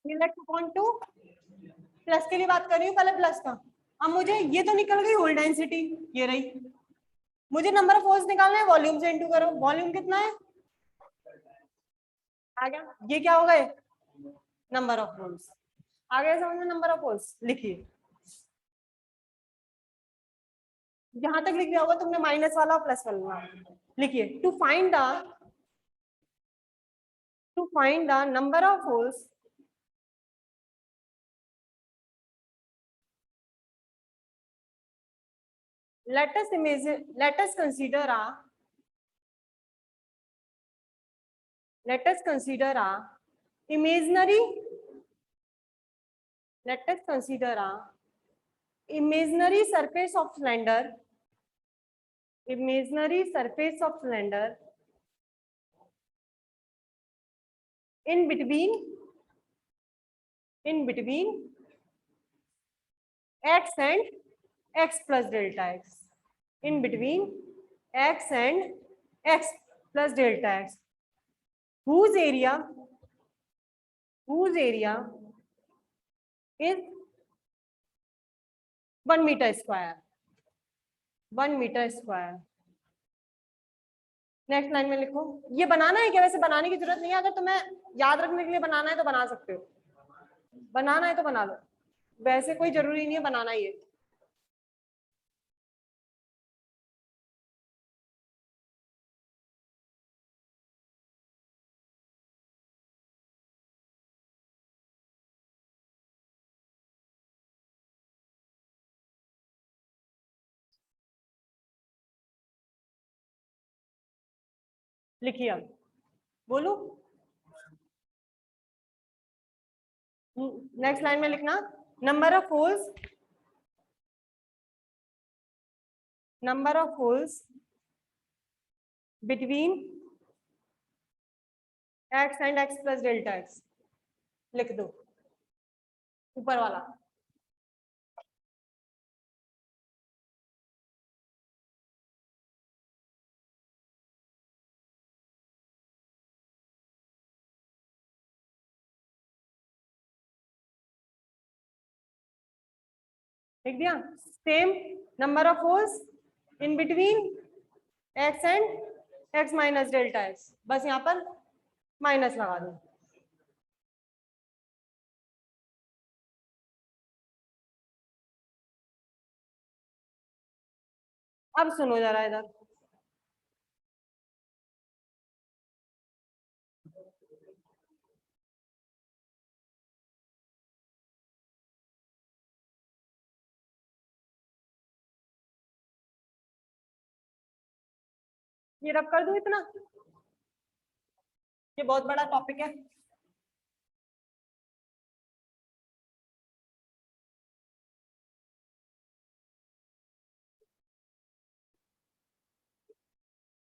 del X upon 2, plus के लिए बात कर रही हूँ पहले प्लस का। अब मुझे ये तो निकल गई होल डेंसिटी, ये रही, मुझे नंबर ऑफ होल्स निकालना है, वॉल्यूम से इनटू करो, वॉल्यूम कितना है आ गया, ये क्या हो गए नंबर ऑफ होल्स। आ गया समझ में, नंबर ऑफ होल्स लिखिए, जहां तक लिख दिया होगा तुमने माइनस वाला और प्लस वाला लिखिए। To find the number of holes let us consider a imaginary let us consider a imaginary surface of cylinder, imaginary surface of cylinder in between x and x plus delta x, in between x and x plus delta x, whose area is 1 meter square, 1 meter square। Next line में लिखो, ये बनाना है क्या, वैसे बनाने की जरूरत नहीं है, अगर तुम्हें याद रखने के लिए बनाना है तो बना सकते हो, बनाना है तो बना लो, वैसे कोई जरूरी नहीं है बनाना ये। लिखिए अब, बोलो, नेक्स्ट लाइन में लिखना, number of holes between x and x plus delta x, लिख दो ऊपर वाला। लिख दिया। Same number of holes in between x and x minus delta x, बस यहाँ पर माइनस लगा दो। अब सुनो जरा इधर, ये रब कर दो इतना, ये बहुत बड़ा टॉपिक है।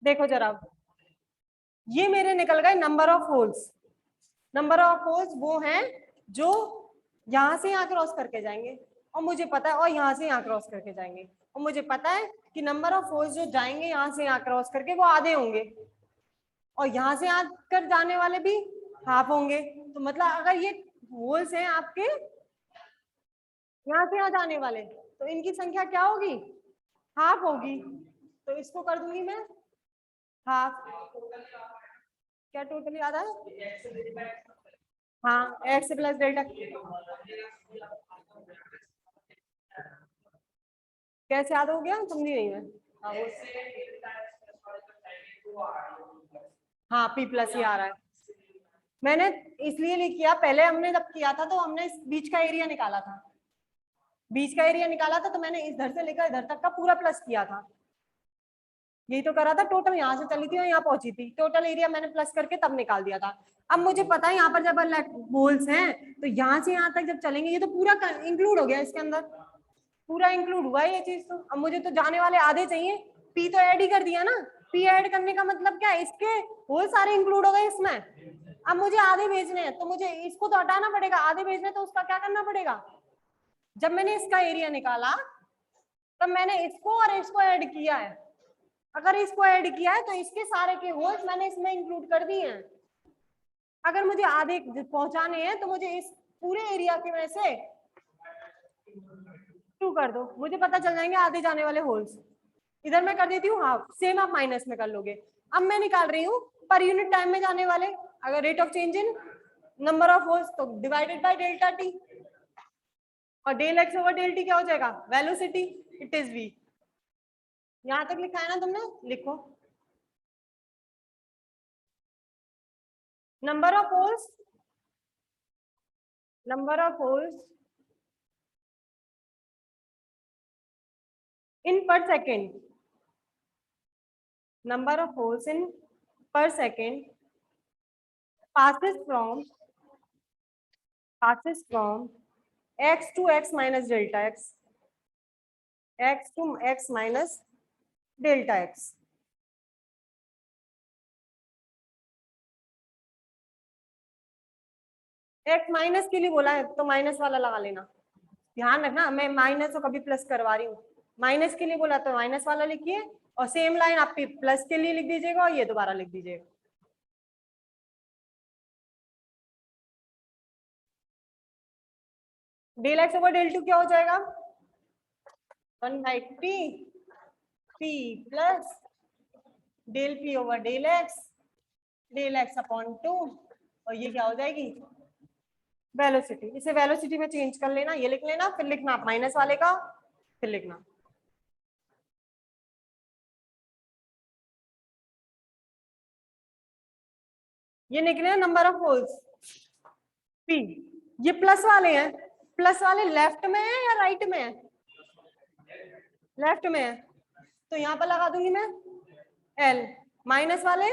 देखो जरा, ये मेरे निकल गए number of holes. Number of holes वो हैं जो यहाँ से यहाँ क्रॉस करके जाएंगे, और मुझे पता है, और यहाँ से यहाँ क्रॉस करके जाएंगे, और मुझे पता है कि नंबर ऑफ होल्स जो जाएंगे यहाँ से यहाँ क्रॉस करके वो आधे होंगे, और यहाँ से आकर जाने वाले भी हाफ होंगे। तो मतलब अगर ये होल्स हैं आपके यहाँ से यहाँ जाने वाले, तो इनकी संख्या क्या होगी? हाफ होगी। तो इसको कर दूंगी मैं हाफ। क्या टोटल याद है? हाँ, एक्स प्लस डेल्टा। कैसे याद हो गया? समझी नहीं मैं। हाँ, पी प्लस ही आ रहा है। मैंने इसलिए नहीं किया, पहले हमने जब किया था तो हमने इस बीच का एरिया निकाला था, बीच का एरिया निकाला था, तो मैंने इधर से लेकर इधर तक का पूरा प्लस किया था। यही तो करा था, टोटल यहाँ से चली थी और यहाँ पहुंची थी, टोटल एरिया मैंने प्लस करके तब निकाल दिया था। अब मुझे पता है यहाँ पर जब होल्स हैं तो यहाँ से यहाँ तक जब चलेंगे, ये तो पूरा इंक्लूड हो गया इसके अंदर, पूरा इंक्लूड हुआ है ये चीज। तो अब मुझे तो जाने वाले आधे चाहिए, पी तो ऐड ही कर दिया ना। पी ऐड करने का मतलब क्या है, इसके होल सारे इंक्लूड हो गए इसमें। अब मुझे आधे भेजने हैं, तो मुझे इसको तो हटाना पड़ेगा, आधे भेजने, तो उसका क्या करना पड़ेगा? जब मैंने इसका एरिया निकाला तब मैंने इसको और इसको ऐड किया है। अगर इसको ऐड किया है तो इसके सारे के होल्स मैंने इसमें इंक्लूड कर दिए हैं। अगर मुझे आधे पहुंचाने हैं तो मुझे इस पूरे एरिया की वजह से 2 कर दो, मुझे पता चल जाएंगे आधे जाने वाले होल्स। इधर मैं कर देती हूँ हाफ, सेम आप माइनस में कर लोगे। अब मैं निकाल रही हूँ पर यूनिट टाइम में जाने वाले, अगर rate of change in number of holes तो डिवाइडेड बाय डेल्टा टी, और del X over del T क्या हो जाएगा? वेलोसिटी। It is V. यहां तक लिखा है ना तुमने? लिखो। Number of holes, number of holes in per second, number of holes in per second passes from x to x minus delta x, x to x minus delta x। x minus के लिए बोला है तो minus वाला लगा लेना, ध्यान रखना मैं माइनस को कभी प्लस करवा रही हूँ। माइनस के लिए बोला तो माइनस वाला लिखिए, और सेम लाइन आप प्लस के लिए लिख दीजिएगा, और ये दोबारा लिख दीजिएगा। Del X over del two क्या हो जाएगा? 1/p p plus del P over del X upon 2, और ये क्या हो जाएगी? वेलोसिटी। इसे वेलोसिटी में चेंज कर लेना, ये लिख लेना, फिर लिखना आप माइनस वाले का, फिर लिखना ये निकले नंबर ऑफ होल्स पी। ये प्लस वाले हैं, प्लस वाले लेफ्ट में है या राइट में है? लेफ्ट में है, तो यहाँ पर लगा दूंगी मैं एल। माइनस वाले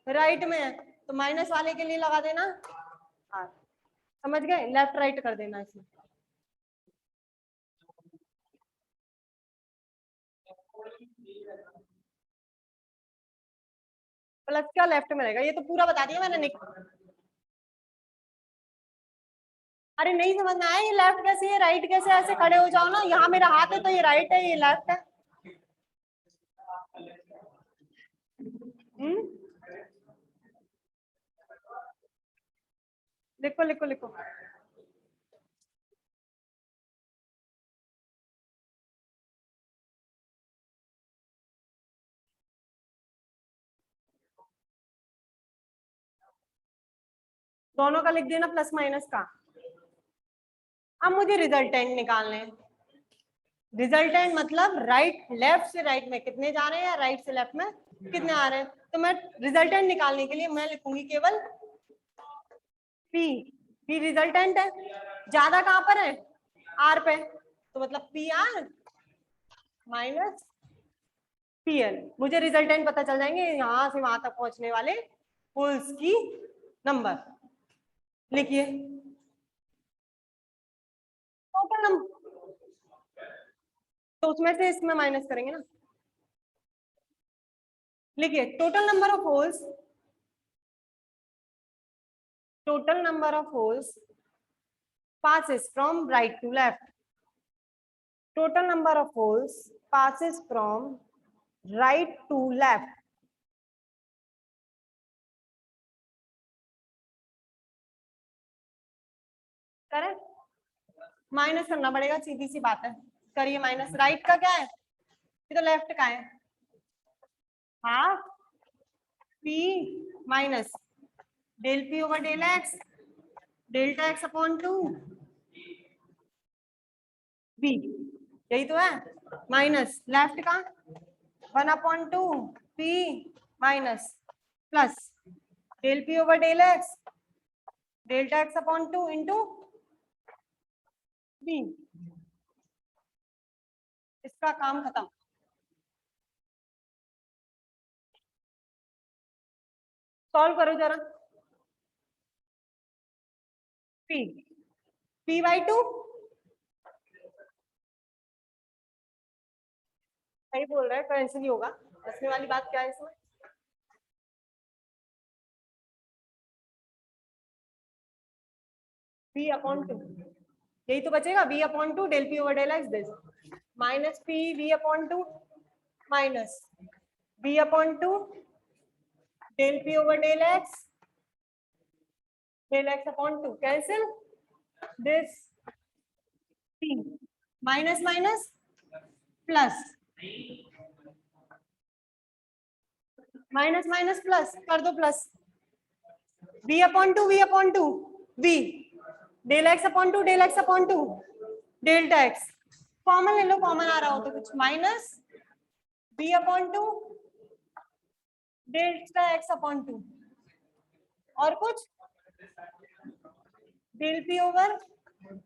राइट में है, तो माइनस वाले के लिए लगा देना आर। समझ गए? लेफ्ट राइट कर देना इसमें। प्लस क्या लेफ्ट में रहेगा? ये तो पूरा बता दिया मैंने। अरे नहीं समझ में आया, ये लेफ्ट कैसे है राइट कैसे? ऐसे खड़े हो जाओ ना, यहाँ मेरा हाथ है तो ये राइट है, ये लेफ्ट है। हम्म, लिखो लिखो लिखो। दोनों का लिख देना प्लस माइनस का। अब मुझे रिजल्टेंट निकालने हैं। रिजल्टेंट मतलब राइट, लेफ्ट से राइट में कितने जा रहे हैं, राइट से लेफ्ट में कितने आ रहे हैं। तो मैं रिजल्टेंट निकालने के लिए मैं लिखूंगी केवल पी। पी रिजल्टेंट है, ज्यादा कहां पर है, आर पे, तो मतलब पी आर माइनस पीएल। मुझे रिजल्टेंट पता चल जाएंगे यहां से वहां तक पहुंचने वाले होल्स की नंबर। लिखिए टोटल नंबर, तो उसमें से इसमें माइनस करेंगे ना। लिखिए total number of holes, total number of holes passes from right to left. Total number of holes passes from right to left. करें, माइनस करना पड़ेगा, सीधी सी बात है। करिए माइनस, राइट का क्या है, ये तो लेफ्ट का है, half P minus del P over del X, delta X upon 2 B, यही तो है। माइनस लेफ्ट का 1/2 P minus plus del P over del X, delta X upon 2 into B. इसका काम खत्म। सॉल्व करो जरा। पी पी बाई 2, सही बोल रहा है, कैंसिल ही होगा। हंसने वाली बात क्या है इसमें, बी अपॉन 2, यही तो बचेगा, B upon 2 del P over del X this minus P B upon 2 minus B upon 2 del P over del X, del X upon 2 cancel this P minus minus plus, minus minus plus कर दो plus, B upon 2 B upon 2 B del X upon 2 del X upon 2 delta X, common ले लो, common आ रहा हो तो कुछ, minus B upon 2 delta X upon 2 और कुछ del P over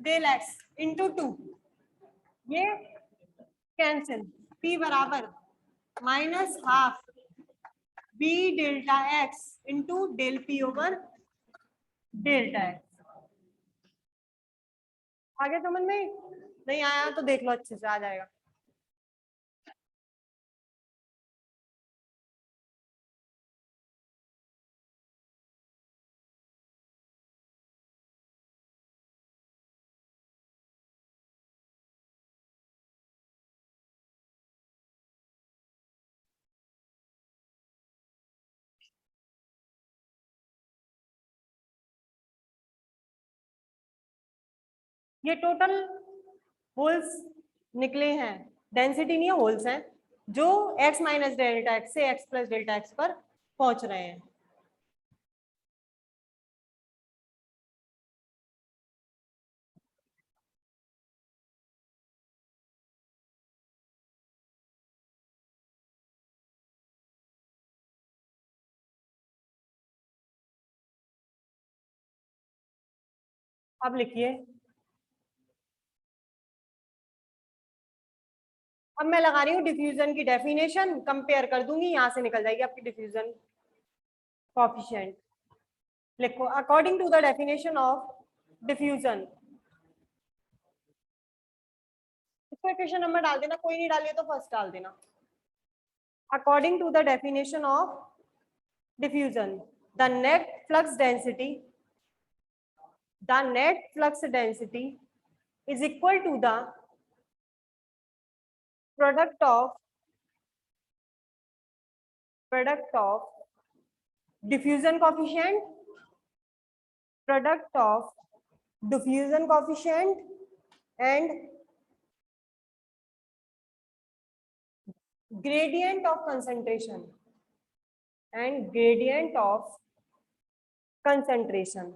del x into 2, ये कैंसिल, पी बराबर minus half B delta X into del P over delta X. आगे समझ में नहीं आया तो देख लो, अच्छे से आ जाएगा। ये टोटल होल्स निकले हैं, डेंसिटी नहीं है, होल्स हैं जो x माइनस डेल्टा एक्स से x प्लस डेल्टा एक्स पर पहुंच रहे हैं। अब लिखिए, अब मैं लगा रही हूँ डिफ्यूजन की डेफिनेशन, कंपेयर कर दूंगी, यहां से निकल जाएगी आपकी डिफ्यूजन कोएफिशिएंट। लिखो according to the definition of diffusion, इसको इक्वेशन नंबर डाल देना, कोई नहीं डालिए तो फर्स्ट डाल देना। According to the definition of diffusion, the net flux density, the net flux density is equal to the product of diffusion coefficient, product of diffusion coefficient and gradient of concentration and gradient of concentration।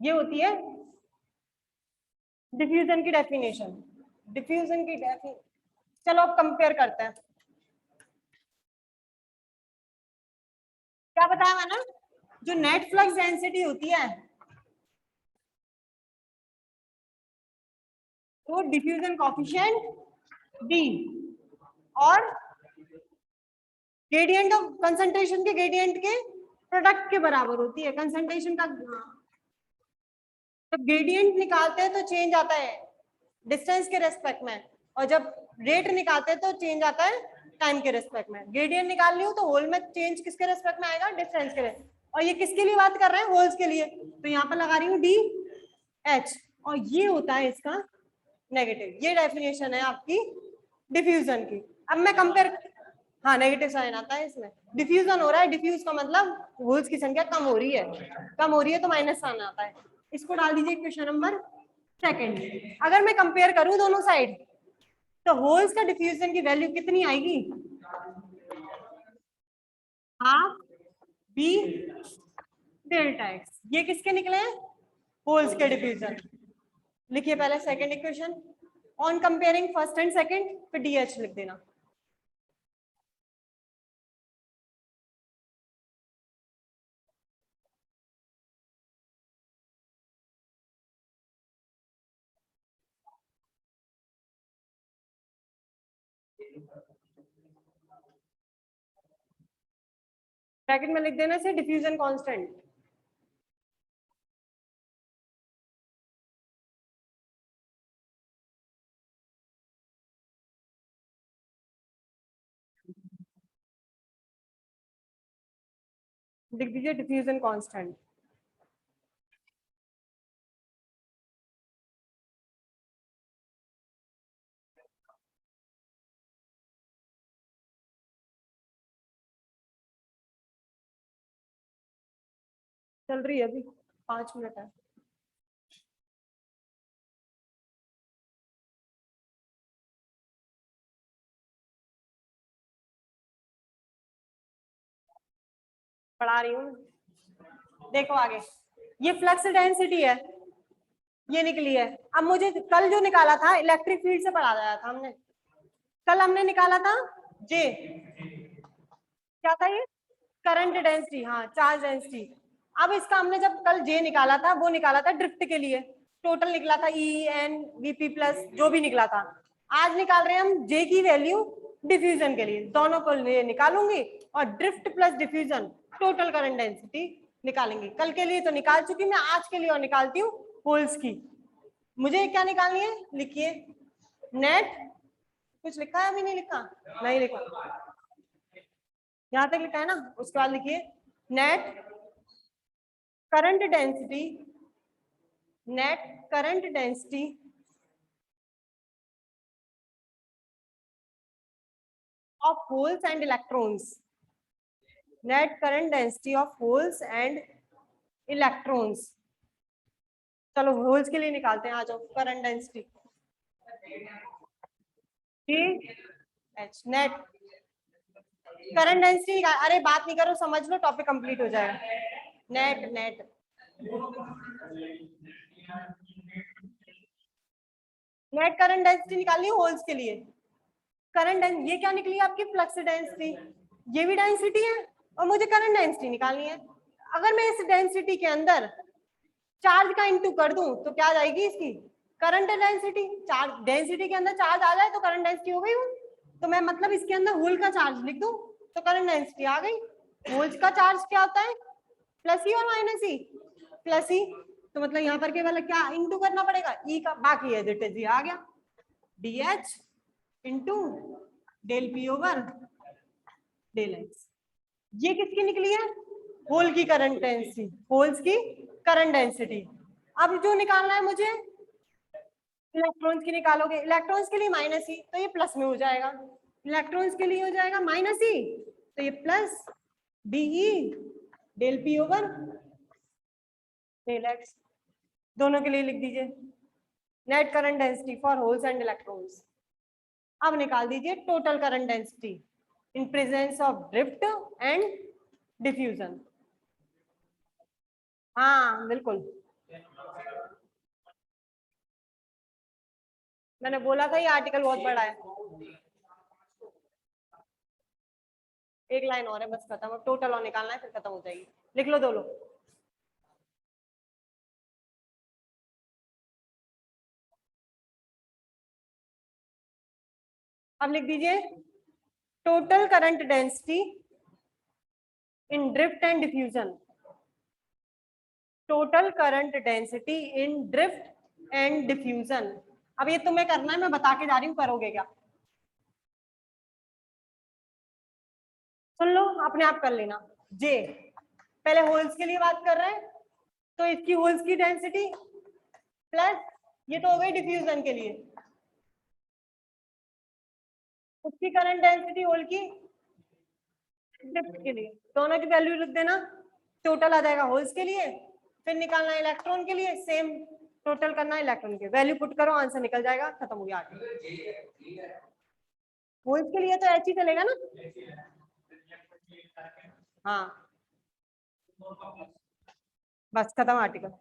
ये होती है diffusion की definition. Diffusion की definition, चलो अब compare करते हैं। क्या बताया मैंने, जो नेट फ्लक्स डेंसिटी होती है वो डिफ्यूजन कॉफिशिएंट डी और ग्रेडियंट ऑफ कंसंट्रेशन के ग्रेडियंट के प्रोडक्ट के बराबर होती है। कंसंट्रेशन का जब ग्रेडियंट निकालते हैं तो चेंज आता है डिस्टेंस के रेस्पेक्ट में, और जब रेट निकालते हैं तो चेंज आता है टाइम के रेस्पेक्ट में। ग्रेडियंट निकाल लियो तो होल में चेंज किसके रेस्पेक्ट में आएगा, डिस्टेंस के रेस्पेक्ट। और ये किसके लिए बात कर रहे हैं, होल्स के लिए, तो यहाँ पर लगा रही हूँ डी एच, और ये होता है इसका नेगेटिव। ये डेफिनेशन है आपकी डिफ्यूजन की। अब मैं कंपेयर, हाँ नेगेटिव साइन आता है इसमें, डिफ्यूजन हो रहा है, डिफ्यूज का मतलब होल्स की संख्या कम हो रही है, कम हो रही है तो माइनस साइन आता है। इसको डाल दीजिए क्वेश्चन नंबर सेकंड। अगर मैं कंपेयर करूं दोनों साइड तो होल्स का डिफ्यूजन की वैल्यू कितनी आएगी, हाफ बी डेल्टा एक्स। ये किसके निकले हैं, होल्स के डिफ्यूजन। लिखिए पहले second equation, on comparing first and second, फिर डी एच लिख देना। ब्रैकेट में लिख देना से डिफ्यूजन कांस्टेंट, लिख दीजिए डिफ्यूजन कांस्टेंट। चल रही है अभी, 5 मिनट है। पढ़ा रही हूँ, देखो आगे। ये फ्लक्स डेंसिटी है, ये निकली है। अब मुझे कल जो निकाला था इलेक्ट्रिक फील्ड से पढ़ाया था हमने, कल हमने निकाला था जे, क्या था ये, करंट डेंसिटी, हाँ चार्ज डेंसिटी। अब इसका हमने जब कल जे निकाला था वो निकाला था ड्रिफ्ट के लिए, टोटल निकला था ई एन वीपी प्लस जो भी निकला था। आज निकाल रहे हैं हम जे की वैल्यू डिफ्यूजन के लिए, दोनों को लिए निकालूंगी और drift plus diffusion total current density निकालेंगे। कल के लिए तो निकाल चुकी मैं, आज के लिए और निकालती हूँ होल्स की। मुझे क्या निकालनी है, लिखिए नेट, कुछ लिखा है अभी नहीं लिखा, नहीं लिखा, यहां तक लिखा है ना। उसके बाद लिखिए net current density, net current density of holes and electrons, net current density of holes and electrons। चलो होल्स के लिए निकालते हैं, आ जाओ। Current density H, net current density, अरे बात नहीं करो, समझ लो टॉपिक कंप्लीट हो जाएगा। Net net net current density निकालनी है होल्स के लिए। करंट, ये क्या निकली आपकी फ्लक्स डेंसिटी, ये भी डेंसिटी है और मुझे करंट डेंसिटी निकालनी है। अगर मैं इस डेंसिटी के अंदर चार्ज का इंटू कर दूं तो क्या आ जाएगी इसकी, करंट डेंसिटी। चार्ज डेंसिटी के अंदर चार्ज आ जाए तो करंट डेंसिटी हो गई वो। तो मैं मतलब इसके अंदर होल का चार्ज लिख दूं तो करंट डेंसिटी आ गई। होल्स का चार्ज क्या होता है, प्लस ही और माइनस ही, प्लस ही। तो मतलब यहाँ पर केवल क्या इंटू करना पड़ेगा ई का, बाकी एज इट इज आ गया D H into del P over del X. ये किसकी निकली है, होल की करंट डेंसिटी, होल्स की करंट डेंसिटी। अब जो निकालना है मुझे इलेक्ट्रॉन्स की निकालोगे, इलेक्ट्रॉन्स के लिए माइनस ही तो ये प्लस में हो जाएगा, इलेक्ट्रॉन्स के लिए हो जाएगा माइनस ही तो ये plus D E del P over del X. दोनों के लिए लिख दीजिए net current density for holes and electrons. अब निकाल दीजिए total current density in presence of drift and diffusion. हाँ बिल्कुल, मैंने बोला था ये आर्टिकल बहुत बड़ा है। एक लाइन और है बस खत्म, अब टोटल और निकालना है फिर खत्म हो जाएगी। लिख लो दो लोग। अब लिख दीजिए total current density in drift and diffusion. Total current density in drift and diffusion. अब ये तुम्हें करना है, मैं बता के जा रही हूँ, करोगे क्या? सुन लो, अपने आप कर लेना। जे पहले होल्स के लिए बात कर रहे हैं, तो इसकी होल्स की डेंसिटी प्लस ये तो हो गई डिफ्यूजन के लिए, उसकी करंट डेंसिटी होल की ड्रिफ्ट के लिए, दोनों की वैल्यू लिख देना। टोटल आ जाएगा होल्स के लिए, फिर निकालना है इलेक्ट्रॉन के लिए, सेम टोटल करना है इलेक्ट्रॉन के, वैल्यू पुट करो, आंसर निकल जाएगा, खत्म हो गया। होल्स के लिए तो ऐसे ही चलेगा ना। हाँ बस खत्म आर्टिकल।